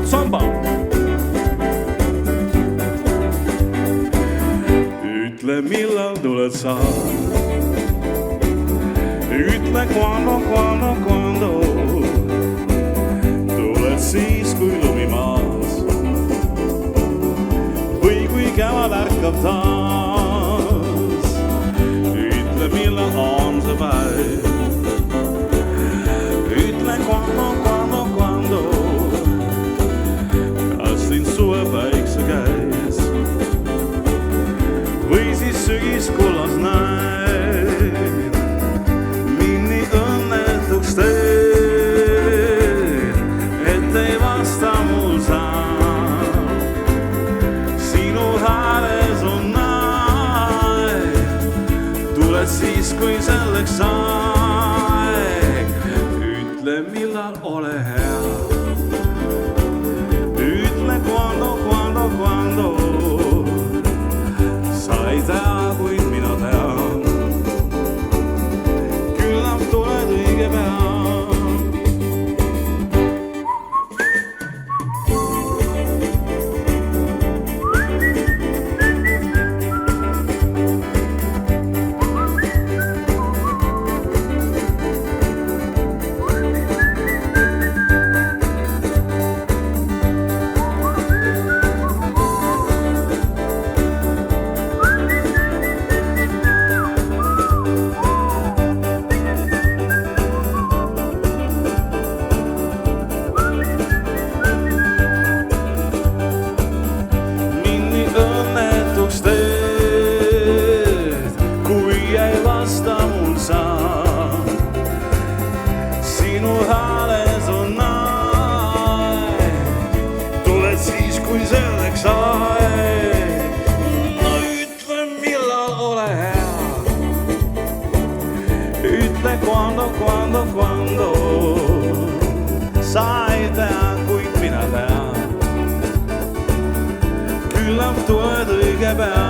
samba. Ütle, millal tuled sa. Ütle, quando tuled siis, kui lumi maas või kui kevad ärkab taas. Ütle, millal on see päev. Ütle, quando kas sind suve päikse käes või siis sügis kullas näed. Mind nii õnnetuks teed, et ei vasta mul sa. Sinu hääles on aeg, tuled siis, kui selleks aeg. Ütle, millal ole hea. Ütle, quando sa ei tea, kuid mina tean. Küllap tuled õige pea. Sinu hääles on aeg, tuled siis, kui selleks aeg. No ütle, millal ole hea. Ütle, quando sa ei tea, kuid mina tean. Küllap tuled õige pea.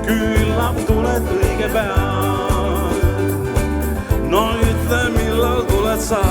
Küllap tuled õige pea. No ütle, millal tuled sa.